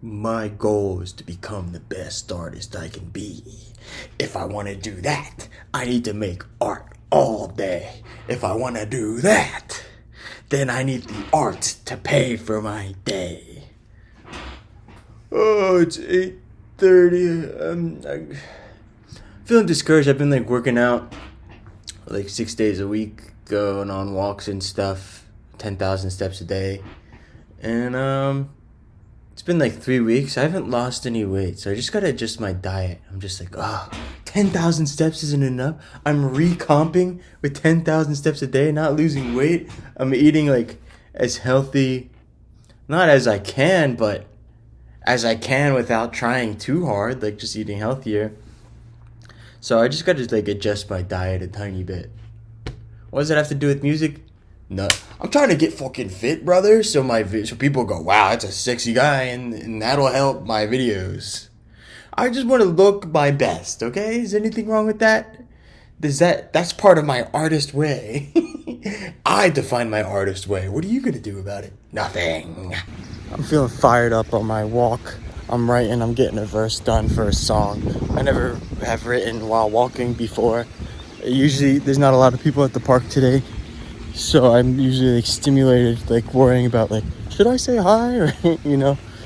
My goal is to become the best artist I can be. If I want to do that, I need to make art all day. If I want to do that, then I need the art to pay for my day. Oh, it's 8:30. I'm feeling discouraged. I've been working out 6 days a week, going on walks and stuff, 10,000 steps a day. And it's been 3 weeks. I haven't lost any weight, so I just gotta adjust my diet. I'm just 10,000 steps isn't enough. I'm recomping with 10,000 steps a day, not losing weight. I'm eating as healthy, not as I can, but as I can without trying too hard, just eating healthier. So I just gotta adjust my diet a tiny bit. What does that have to do with music? No, I'm trying to get fucking fit, brother. So people go, wow, that's a sexy guy, and that'll help my videos. I just want to look my best. Okay, is anything wrong with that? That's part of my artist way. I define my artist way. What are you gonna do about it? Nothing. I'm feeling fired up on my walk. I'm getting a verse done for a song. I never have written while walking before. Usually, there's not a lot of people at the park today. So I'm usually stimulated, worrying about should I say hi, or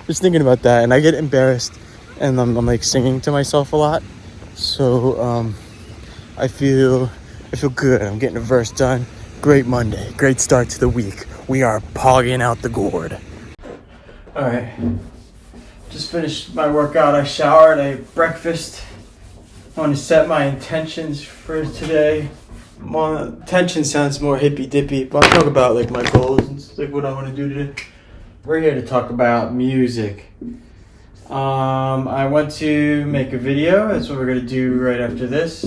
just thinking about that, and I get embarrassed, and I'm singing to myself a lot. So I feel good. I'm getting a verse done. Great Monday, great start to the week. We are pogging out the gourd. All right, just finished my workout. I showered, I ate breakfast. I want to set my intentions for today. Tension sounds more hippy dippy, but I'll talk about my goals and what I want to do today. We're here to talk about music. I want to make a video. That's what we're gonna do right after this.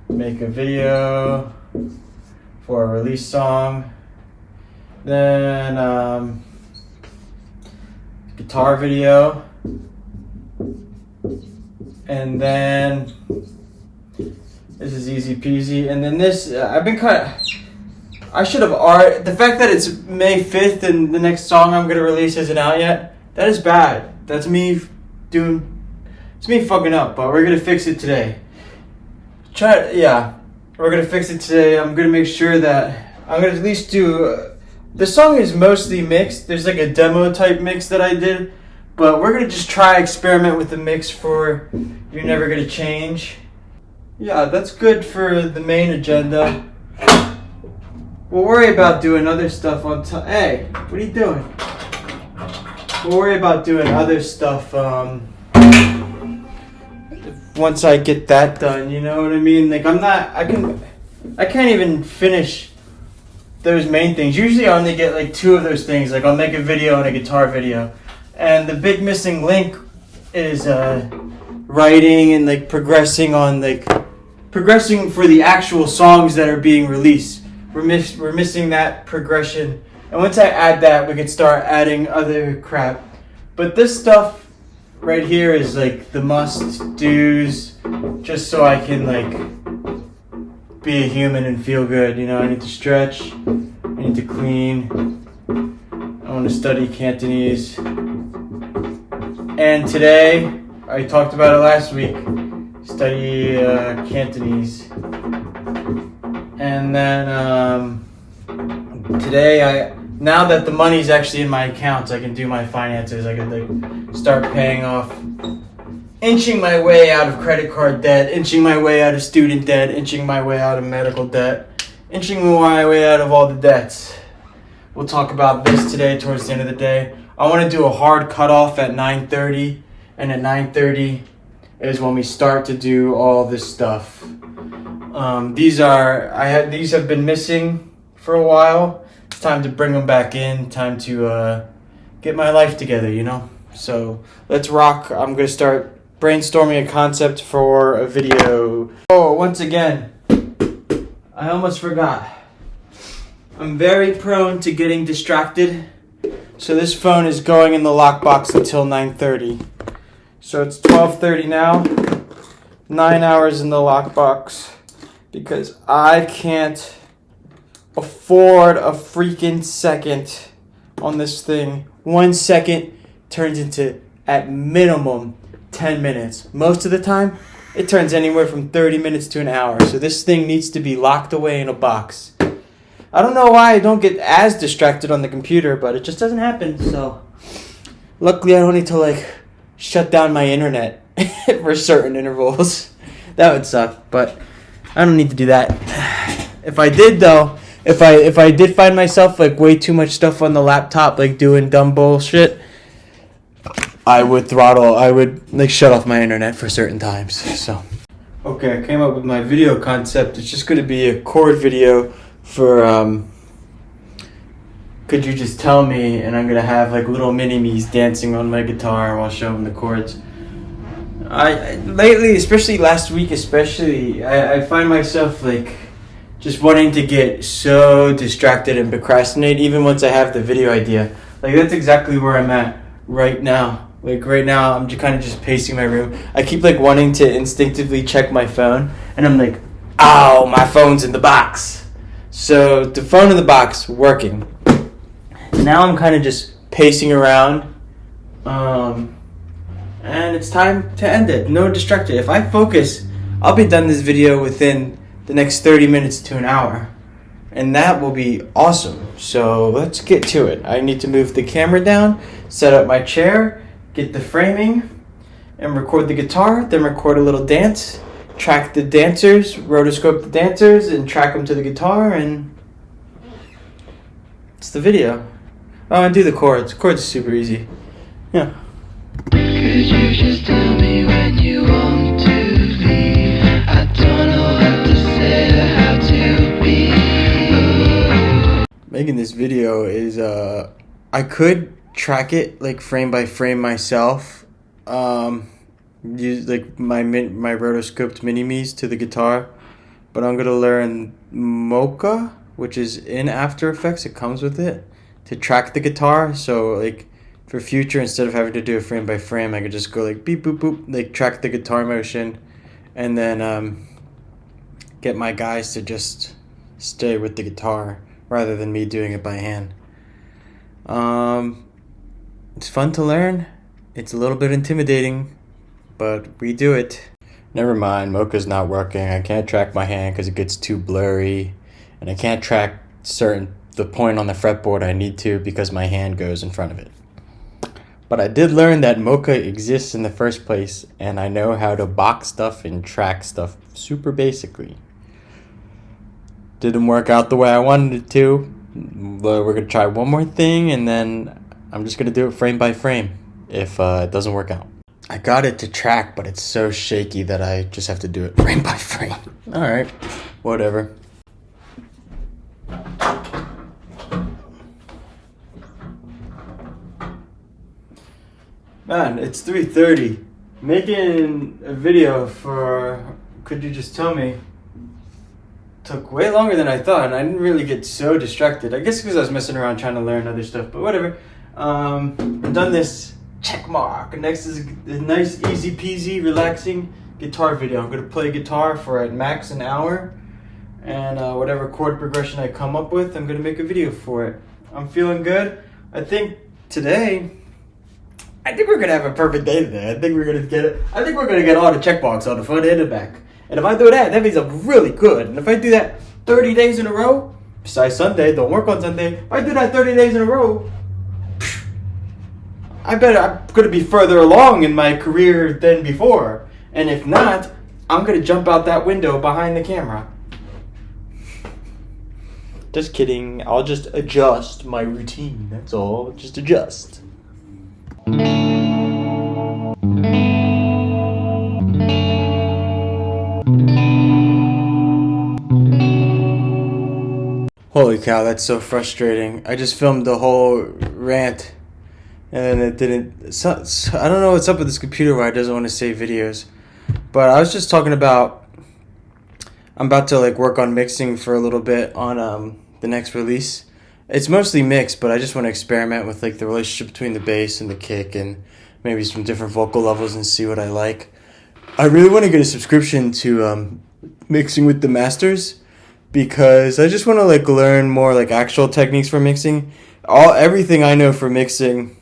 Make a video for a release song. Then guitar video, and then. This is easy peasy. And then this, I should have the fact that it's May 5th and the next song I'm going to release isn't out yet, that is bad. That's me it's me fucking up, but we're going to fix it today. We're going to fix it today. I'm going to make sure that I'm going to at least do, the song is mostly mixed. There's a demo type mix that I did, but we're going to just experiment with the mix for You're Never Gonna Change. Yeah, that's good for the main agenda. We'll worry about doing other stuff on time. Hey, what are you doing? We'll worry about doing other stuff once I get that done, you know what I mean? I can't even finish those main things. Usually I only get 2 of those things. I'll make a video and a guitar video. And the big missing link is writing and progressing for the actual songs that are being released. We're missing that progression, and once I add that, we could start adding other crap. But this stuff right here is the must do's, just so I can be a human and feel good. I need to stretch, I need to clean, I want to study Cantonese, and today I talked about it last week. Study Cantonese, and then today now that the money's actually in my accounts, I can do my finances. I can start paying off, inching my way out of credit card debt, inching my way out of student debt, inching my way out of medical debt, inching my way out of all the debts. We'll talk about this today towards the end of the day. I want to do a hard cutoff at 9:30, and at 9:30 is when we start to do all this stuff. These have been missing for a while. It's time to bring them back in. Time to get my life together, So let's rock. I'm gonna start brainstorming a concept for a video. Oh, once again, I almost forgot. I'm very prone to getting distracted, so this phone is going in the lockbox until 9:30. So it's 12:30 now, 9 hours in the lockbox, because I can't afford a freaking second on this thing. 1 second turns into at minimum 10 minutes. Most of the time, it turns anywhere from 30 minutes to an hour. So this thing needs to be locked away in a box. I don't know why I don't get as distracted on the computer, but it just doesn't happen. So luckily I don't need to like shut down my internet for certain intervals. That would suck, but I don't need to do that. If I did though, if I did find myself like way too much stuff on the laptop, like doing dumb bullshit, I would like shut off my internet for certain times. So okay, I came up with my video concept. It's just gonna be a chord video for Could You Just Tell Me, and I'm gonna have like little mini-me's dancing on my guitar while showing the chords. I lately, especially last week, I find myself like just wanting to get so distracted and procrastinate even once I have the video idea. Like that's exactly where I'm at right now. Like right now I'm just kind of just pacing my room. I keep like wanting to instinctively check my phone, and I'm like, ow, my phone's in the box. So the phone in the box working. Now I'm kind of just pacing around. And it's time to end it. No distracted. If I focus, I'll be done this video within the next 30 minutes to an hour. And that will be awesome. So let's get to it. I need to move the camera down, set up my chair, get the framing, and record the guitar, then record a little dance, track the dancers, rotoscope the dancers, and track them to the guitar, and it's the video. Oh, and do the chords. Chords are super easy. Yeah. Could you just tell me when you want to leave? I don't know what to say or how to be. Making this video is I could track it like frame by frame myself. Use like my rotoscoped mini-me's to the guitar, but I'm gonna learn Mocha, which is in After Effects. It comes with it to track the guitar. So like for future, instead of having to do it frame by frame, I could just go like beep boop boop, like track the guitar motion, and then get my guys to just stay with the guitar rather than me doing it by hand. It's fun to learn. It's a little bit intimidating, but we do it. Never mind, Mocha's not working. I can't track my hand because it gets too blurry, and I can't track the point on the fretboard I need to because my hand goes in front of it. But I did learn that Mocha exists in the first place, and I know how to box stuff and track stuff super basically. Didn't work out the way I wanted it to. But we're going to try one more thing, and then I'm just going to do it frame by frame if it doesn't work out. I got it to track, but it's so shaky that I just have to do it frame by frame. Alright, whatever. Man, it's 3:30. Making a video for Could You Just Tell Me took way longer than I thought, and I didn't really get so distracted. I guess because I was messing around trying to learn other stuff, but whatever. I've done this, check mark. Next is a nice, easy peasy, relaxing guitar video. I'm going to play guitar for at max an hour, and whatever chord progression I come up with, I'm going to make a video for it. I'm feeling good. I think we're gonna have a perfect day today. I think we're gonna get all the check marks on the front and the back. And if I do that, that means I'm really good. And if I do that 30 days in a row, besides Sunday, don't work on Sunday. If I do that 30 days in a row, I bet I'm gonna be further along in my career than before. And if not, I'm gonna jump out that window behind the camera. Just kidding. I'll just adjust my routine. That's all. Just adjust. Holy cow, that's so frustrating. I just filmed the whole rant, and then it didn't. I don't know what's up with this computer why it doesn't want to save videos. But I was just talking about, I'm about to like work on mixing for a little bit on the next release. It's mostly mixed, but I just want to experiment with like the relationship between the bass and the kick, and maybe some different vocal levels and see what I like. I really want to get a subscription to mixing with the masters, because I just want to like learn more like actual techniques for mixing. Everything I know for mixing,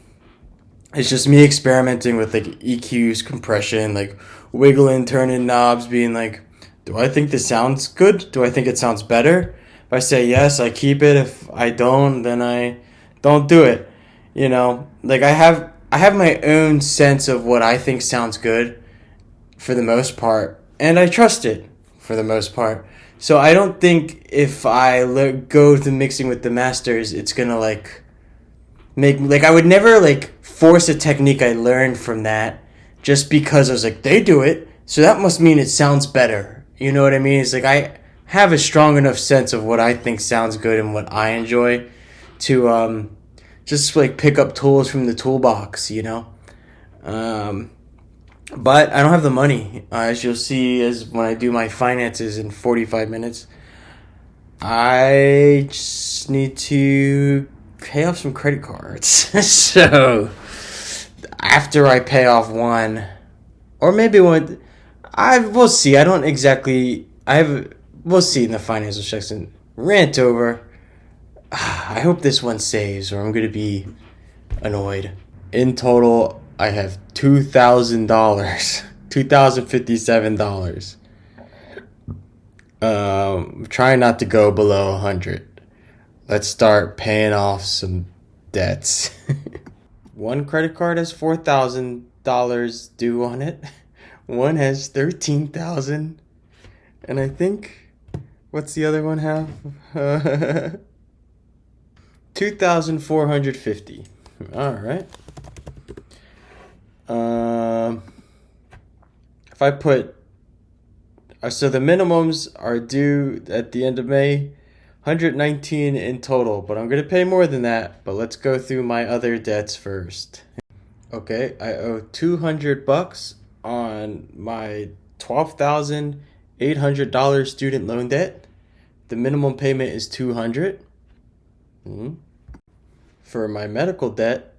It's just me experimenting with like EQs, compression, like wiggling, turning knobs, being like, do I think this sounds good? Do I think it sounds better? If I say yes, I keep it. If I don't, then I don't do it. You know, like I have my own sense of what I think sounds good for the most part, and I trust it for the most part. So I don't think if I go to mixing with the masters, it's gonna like make like I would never like force a technique I learned from that just because I was like they do it, so that must mean it sounds better. You know what I mean? It's like I have a strong enough sense of what I think sounds good and what I enjoy to just like pick up tools from the toolbox, you know. Um, but I don't have the money, as you'll see as when I do my finances in 45 minutes. I just need to pay off some credit cards. So after I pay off one, or maybe one, we'll see. I don't exactly. We'll see in the financial section. Rant over. I hope this one saves, or I'm gonna be annoyed. In total, I have $2,000, $2,057. Trying not to go below 100. Let's start paying off some debts. One credit card has $4,000 due on it. One has 13,000, and I think what's the other one have? 2,450. All right. If I put so the minimums are due at the end of May, 119 in total, but I'm going to pay more than that, but let's go through my other debts first. Okay, I owe $200 on my $12,800 student loan debt. The minimum payment is $200. For my medical debt,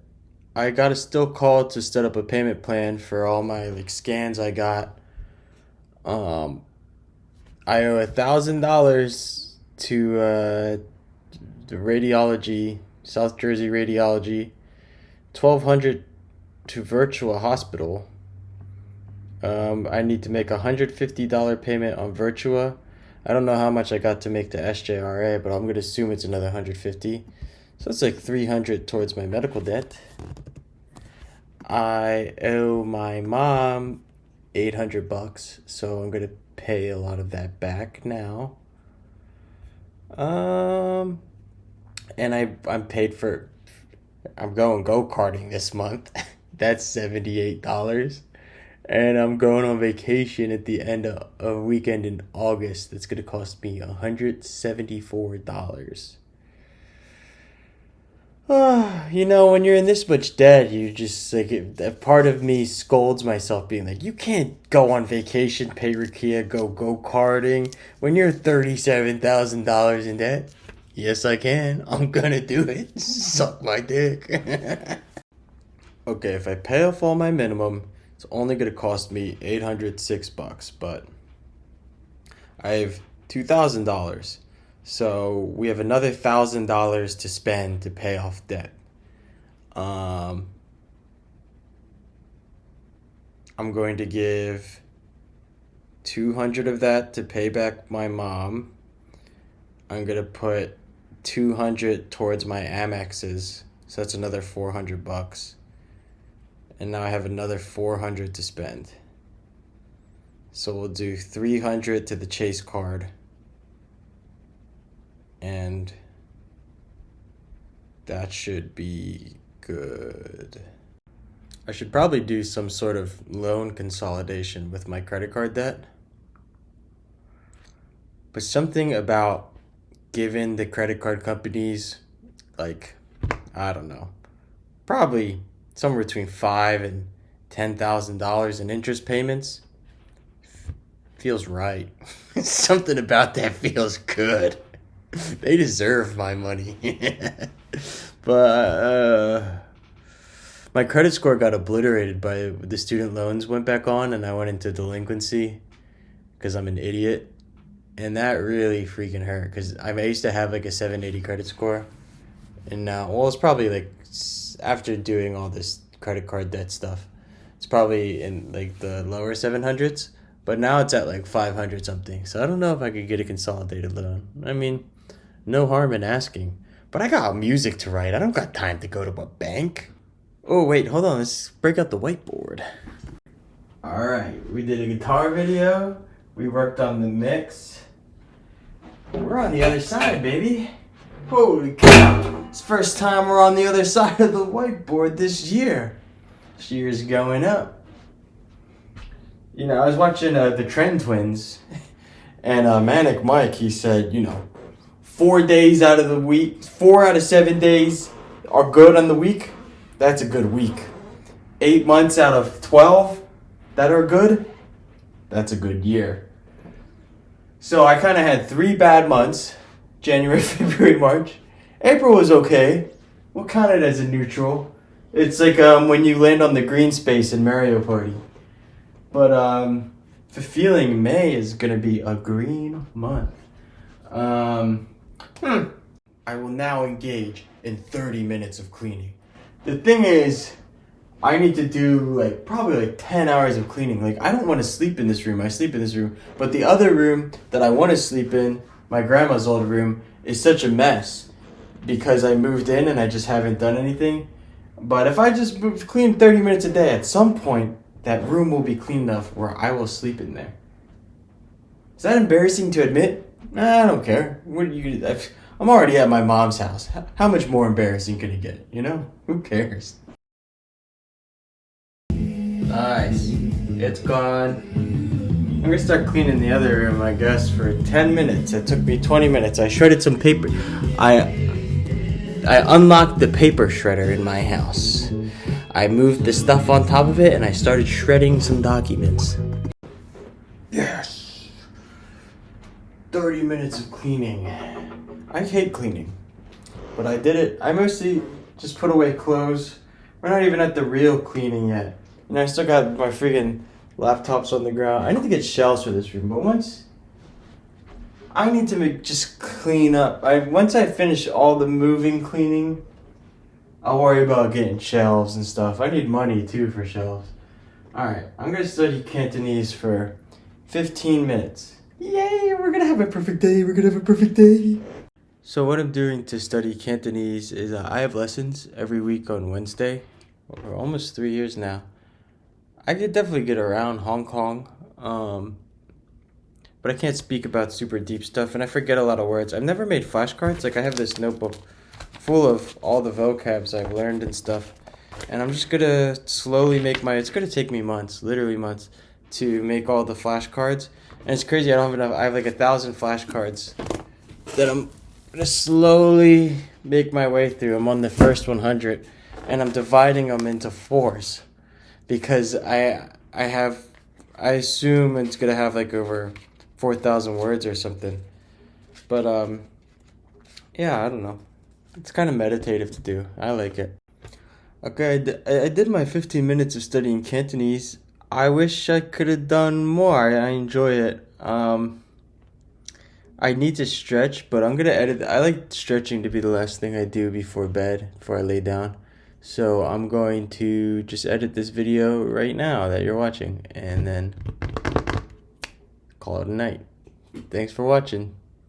I got to still call to set up a payment plan for all my like scans I got. I owe $1,000 to the radiology, South Jersey Radiology, 1,200 to Virtua Hospital. I need to make $150 payment on Virtua. I don't know how much I got to make to SJRA, but I'm gonna assume it's another 150. So it's like 300 towards my medical debt. I owe my mom $800, so I'm gonna pay a lot of that back now. And I'm paid for. I'm going go-karting this month. That's $78. And I'm going on vacation at the end of a weekend in August. That's gonna cost me $174. You know, when you're in this much debt, you just like a part of me scolds myself, being like, "You can't go on vacation, pay Rukia, go karting when you're $37,000 in debt." Yes, I can. I'm gonna do it. Suck my dick. Okay, if I pay off all my minimum, it's only gonna cost me $806, but I have $2,000. So we have another $1,000 to spend to pay off debt. I'm going to give 200 of that to pay back my mom. I'm gonna put 200 towards my Amexes, so that's another $400. And now I have another 400 to spend. So we'll do 300 to the Chase card. And that should be good. I should probably do some sort of loan consolidation with my credit card debt. But something about giving the credit card companies, like, I don't know, probably somewhere between $5,000 and $10,000 in interest payments feels right. Something about that feels good. They deserve my money. But my credit score got obliterated by the student loans went back on, and I went into delinquency because I'm an idiot. And that really freaking hurt because I used to have like a 780 credit score. And now, well, it's probably like after doing all this credit card debt stuff. It's probably in like the lower 700s, but now it's at like 500 something. So I don't know if I could get a consolidated loan. I mean, no harm in asking. But I got music to write. I don't got time to go to a bank. Oh, wait, hold on. Let's break out the whiteboard. All right, we did a guitar video. We worked on the mix. We're on the other side, baby. Holy cow. It's the first time we're on the other side of the whiteboard this year. This year's going up. You know, I was watching the Trend Twins, and Manic Mike, he said, 4 days out of the week, 4 out of 7 days are good on the week. That's a good week. 8 months out of 12 that are good, that's a good year. So I kind of had 3 bad months, January, February, March. April was okay. We'll count it as a neutral. It's like when you land on the green space in Mario Party. But the feeling May is going to be a green month. I will now engage in 30 minutes of cleaning. The thing is, I need to do probably 10 hours of cleaning. I don't want to sleep in this room. I sleep in this room. But the other room that I want to sleep in, my grandma's old room, is such a mess because I moved in and I just haven't done anything. But if I just clean 30 minutes a day, at some point, that room will be clean enough where I will sleep in there. Is that embarrassing to admit? Nah, I don't care. I'm already at my mom's house. How much more embarrassing could it get? Who cares? Nice. It's gone. I'm gonna start cleaning the other room, I guess, for 10 minutes. It took me 20 minutes. I shredded some paper. I unlocked the paper shredder in my house. I moved the stuff on top of it and I started shredding some documents. Yes! 30 minutes of cleaning. I hate cleaning, but I did it. I mostly just put away clothes. We're not even at the real cleaning yet. I still got my freaking laptops on the ground. I need to get shelves for this room, but once I need to just clean up. Once I finish all the moving cleaning, I'll worry about getting shelves and stuff. I need money too for shelves. Alright, I'm gonna study Cantonese for 15 minutes. Yay, we're gonna have a perfect day. So what I'm doing to study Cantonese is I have lessons every week on Wednesday. For almost 3 years now. I could definitely get around Hong Kong, but I can't speak about super deep stuff, and I forget a lot of words. I've never made flashcards. I have this notebook full of all the vocabs I've learned and stuff, and I'm just gonna slowly it's gonna take me months, literally months, to make all the flashcards. And it's crazy, I don't have enough. I have 1,000 flashcards that I'm gonna slowly make my way through. I'm on the first 100, and I'm dividing them into 4s. Because I assume it's gonna have over 4,000 words or something. But yeah, I don't know. It's kind of meditative to do. I like it. Okay, I did my 15 minutes of studying Cantonese. I wish I could have done more. I enjoy it. I need to stretch, but I'm gonna edit. I like stretching to be the last thing I do before bed, before I lay down. So I'm going to just edit this video right now that you're watching and then call it a night. Thanks for watching.